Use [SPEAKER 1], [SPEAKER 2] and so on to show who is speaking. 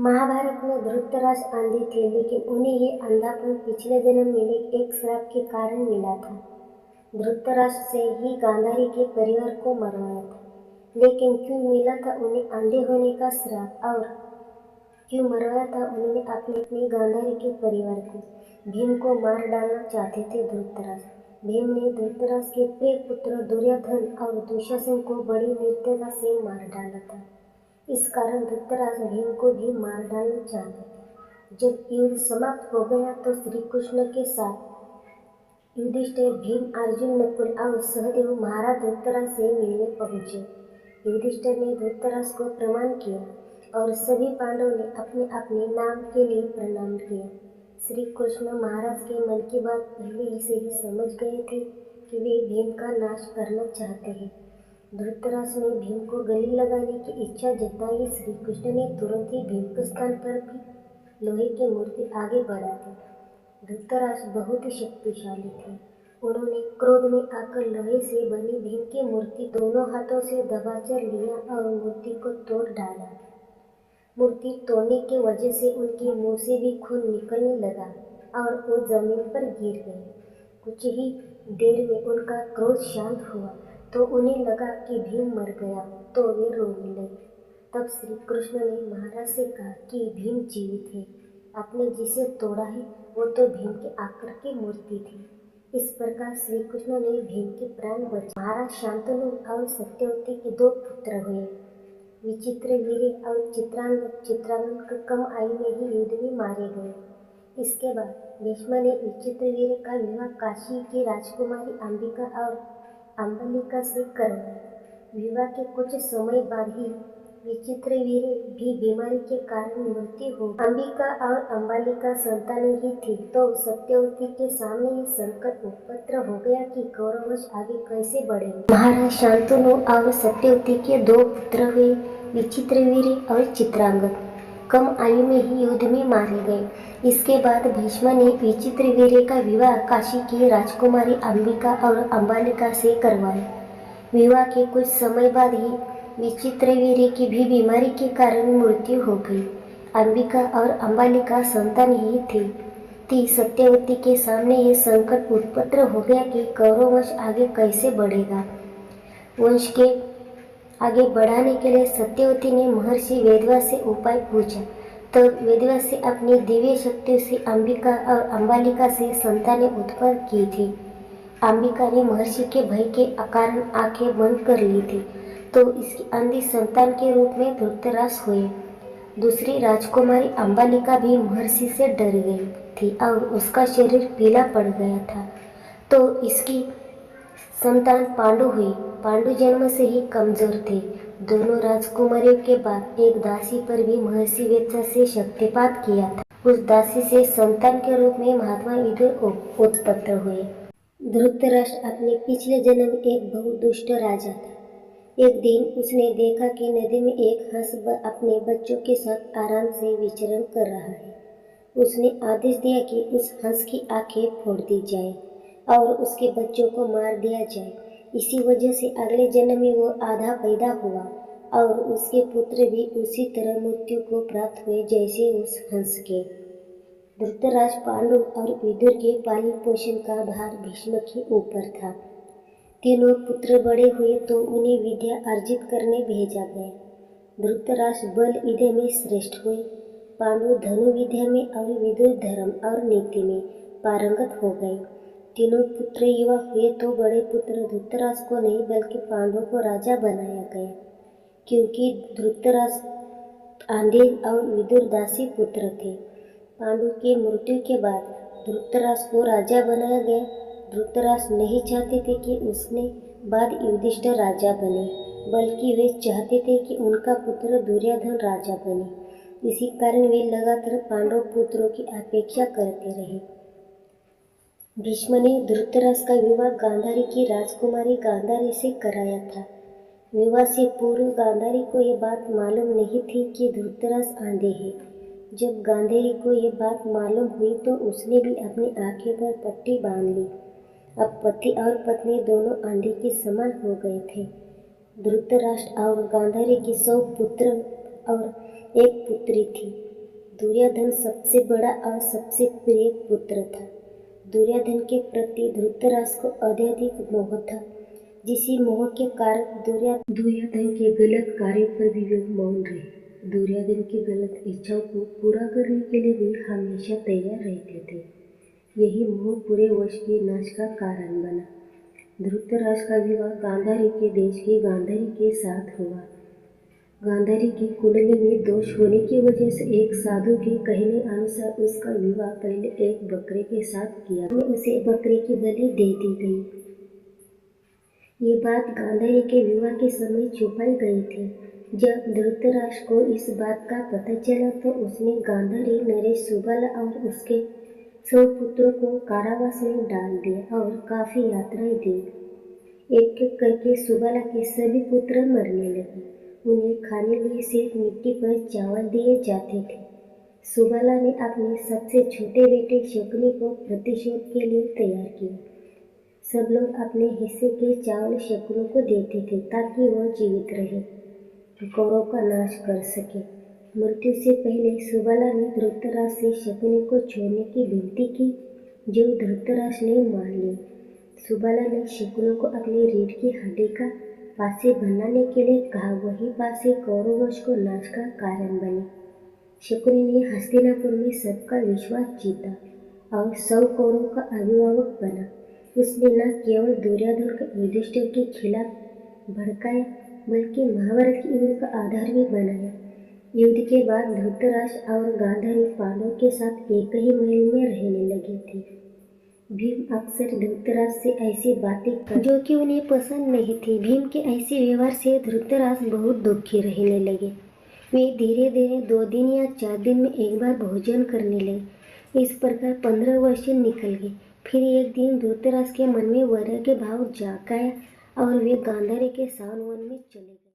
[SPEAKER 1] महाभारत में धृतराष्ट्र आंधे थे, लेकिन उन्हें ये अंधापन पिछले जन्म मिले एक श्राप के कारण मिला था। धृतराष्ट्र से ही गांधारी के परिवार को मरवाया था, लेकिन क्यों मिला था उन्हें अंधे होने का श्राप, और क्यों मरवाया था उन्होंने अपनी गांधारी के परिवार को। भीम को मार डालना चाहते थे धृतराष्ट्र। भीम ने धृतराष्ट्र के प्रिय पुत्र दुर्योधन और दुशासन को बड़ी निर्दयता से मार डाला था। इस कारण धृतराष्ट्र भीम को भी मार डालना चाहते थे। जब युद्ध समाप्त हो गया तो श्री कृष्ण के साथ युधिष्ठिर, भीम, अर्जुन, नकुल और सहदेव महाराज धृतराष्ट्र से मिलने पहुंचे। युधिष्ठिर ने धृतराष्ट्र को प्रणाम किया और सभी पांडवों ने अपने अपने नाम के लिए प्रणाम किया। श्री कृष्ण महाराज के मन की बात पहले से ही समझ गए थे कि वे भीम का नाश करना चाहते हैं। धृतराष्ट्र ने भीम को गले लगाने की इच्छा जताई। श्री कृष्ण ने तुरंत ही भीम के स्थान पर भी लोहे की मूर्ति आगे बढ़ा दी। धृतराष्ट्र बहुत ही शक्तिशाली थे। उन्होंने क्रोध में आकर लोहे से बनी भीम की मूर्ति दोनों हाथों से दबाकर लिया और मूर्ति को तोड़ डाला। मूर्ति तोड़ने की वजह से उनके मुंह से भी खून निकलने लगा और वो जमीन पर गिर गए। कुछ ही देर में उनका क्रोध शांत हुआ तो उन्हें लगा कि भीम मर गया, तो वे रोने लगे। तब श्री कृष्ण ने महाराज से कहा कि भीम जीवित है, आपने जिसे तोड़ा है वो तो भीम के आकर की मूर्ति थी। इस प्रकार श्री कृष्ण ने भीम के प्राण बचाए। महाराज शांतनु और सत्यवती के दो पुत्र हुए, विचित्रवीर्य और चित्रांगद कम आयु में ही युद्ध में मारे गए। इसके बाद भीष्म ने विचित्रवीर्य का विवाह काशी की राजकुमारी अंबिका और अंबालिका से करवाया। विवाह के कुछ समय बाद ही विचित्रवीर्य भी बीमारी के कारण मृत्यु हो गई। अंबिका और अंबालिका संतान ही थी, तो सत्यवती के सामने ये संकट उत्पन्न हो गया कि कौरववंश आगे कैसे बढ़ेंगे। महाराज शांतनु और सत्यवती के दो पुत्र हुए, विचित्रवीर्य और चित्रांगद कम आयु में ही युद्ध में मारे गए। इसके बाद भीष्म ने विचित्रवीर्य का विवाह काशी की राजकुमारी अंबिका और अंबालिका से करवाया। विवाह के कुछ समय बाद ही विचित्रवीर्य की भी बीमारी के कारण मृत्यु हो गई। अंबिका और अंबालिका संतान ही थी। सत्यवती के सामने ये संकट उत्पन्न हो गया कि कौरववंश आगे कैसे बढ़ेगा। वंश के आगे बढ़ाने के लिए सत्यवती ने महर्षि वेदव्यास से उपाय पूछा। तब वेदव्यास से अपनी दिव्य शक्ति से अंबिका और अंबालिका से संतानें उत्पन्न की थी। अंबिका ने महर्षि के भय के कारण आंखें बंद कर ली थी, तो इसकी अंधी संतान के रूप में धृतराष्ट्र हुए। दूसरी राजकुमारी अंबालिका भी महर्षि से डर गई थी और उसका शरीर पीला पड़ गया था, तो इसकी संतान पांडु हुई। पांडु जन्म से ही कमजोर थे। दोनों राजकुमारियों के बाद एक दासी पर भी महर्षि वेदव्यास से शक्तिपात किया था। उस दासी से संतान के रूप में महात्मा विदुर उत्पन्न हुए। धृतराष्ट्र अपने पिछले जन्म में एक बहुत दुष्ट राजा था। एक दिन उसने देखा कि नदी में एक हंस अपने बच्चों के साथ आराम से विचरण कर रहा है। उसने आदेश दिया कि उस हंस की आंखें फोड़ दी जाए और उसके बच्चों को मार दिया जाए। इसी वजह से अगले जन्म में वो आधा पैदा हुआ और उसके पुत्र भी उसी तरह मृत्यु को प्राप्त हुए जैसे उस हंस के। धृतराष्ट्र, पांडु और विदुर के पालन पोषण का भार भीष्म के ऊपर था। तीनों पुत्र बड़े हुए तो उन्हें विद्या अर्जित करने भेजा गया। धृतराष्ट्र बल विद्या में श्रेष्ठ हुए, पांडु धनु विद्या में और विदुर धर्म और नीति में पारंगत हो गए। तीनों पुत्र युवा हुए तो बड़े पुत्र धृतराष्ट्र को नहीं बल्कि पांडवों को राजा बनाया गया, क्योंकि धृतराष्ट्र आंधे और विदुर दासी पुत्र थे। पांडु की मृत्यु के बाद धृतराष्ट्र को राजा बनाया गया। धृतराष्ट्र नहीं चाहते थे कि उसने बाद युधिष्ठिर राजा बने, बल्कि वे चाहते थे कि उनका पुत्र दुर्योधन राजा बने। इसी कारण वे लगातार पांडव पुत्रों की अपेक्षा करते रहे। भीष्म ने धृतराष्ट्र का विवाह गांधारी की राजकुमारी गांधारी से कराया था। विवाह से पूर्व गांधारी को यह बात मालूम नहीं थी कि धृतराष्ट्र आंधे हैं। जब गांधारी को यह बात मालूम हुई तो उसने भी अपनी आंखें पर पट्टी बांध ली। अब पति और पत्नी दोनों आंधे के समान हो गए थे। धृतराष्ट्र और गांधारी के 100 पुत्र और एक पुत्री थी। दुर्योधन सबसे बड़ा और सबसे प्रिय पुत्र था। दुर्योधन के प्रति धृतराष्ट्र को अत्यधिक मोह था। जिसी मोह के कारण दुर्योधन के गलत कार्य पर भी वे मौन रहे। दुर्योधन की गलत इच्छाओं को पूरा करने के लिए भी हमेशा तैयार रहते थे। यही मोह पूरे वंश के नाश का कारण बना। धृतराष्ट्र का विवाह गांधारी के देश की गांधारी के साथ हुआ। गांधारी की कुंडली में दोष होने की वजह से एक साधु के कहने अनुसार उसका विवाह पहले एक बकरे के साथ किया। उसे बकरे की बलि दे दी गई। ये बात गांधारी के विवाह के समय छुपाई गई थी। जब धृतराष्ट्र को इस बात का पता चला तो उसने गांधारी, नरेश, सुबाला और उसके 100 पुत्रों को कारावास में डाल दिया और काफी यात्राएं दी। एक एक करके सुबाला के सभी पुत्र मरने लगे। उन्हें खाने लिए सिर्फ मिट्टी पर चावल दिए जाते थे। सुबाला ने अपने सबसे छोटे बेटे शकुनी को प्रतिशोध के लिए तैयार किया। सब लोग अपने हिस्से के चावल शकुनी को देते थे ताकि वह जीवित रहे, कौरवों का नाश कर सके। मृत्यु से पहले सुबाला ने धृतराष्ट्र से शकुनी को छोड़ने की विनती की, जो धृतराष्ट्र ने मान ली। सुबाला ने शकुनी को अपनी रीढ़ की हड्डी का पासे बनाने के लिए कहा। वही पासे कौरव वंश को नाश का कारण बने। शकुनी ने हस्तिनापुर में सबका विश्वास जीता और 100 कौरवों का अभिभावक बना। उसने न केवल दुर्योधन को युधिष्ठिर के खिलाफ भड़काया बल्कि महाभारत के युद्ध का आधार भी बनाया। युद्ध के बाद धृतराष्ट्र और गांधारी पांडवों के साथ एक ही महल में रहने लगे थे। भीम अक्सर धृतराष्ट्र से ऐसी बातें कर जो कि उन्हें पसंद नहीं थी। भीम के ऐसे व्यवहार से धृतराष्ट्र बहुत दुखी रहने लगे। वे धीरे धीरे 2 दिन या 4 दिन में एक बार भोजन करने लगे। इस प्रकार 15 वर्ष निकल गए। फिर एक दिन धृतराष्ट्र के मन में वैराग्य भाव जाग आया और वे गांधारी के साथ वन में चले गए।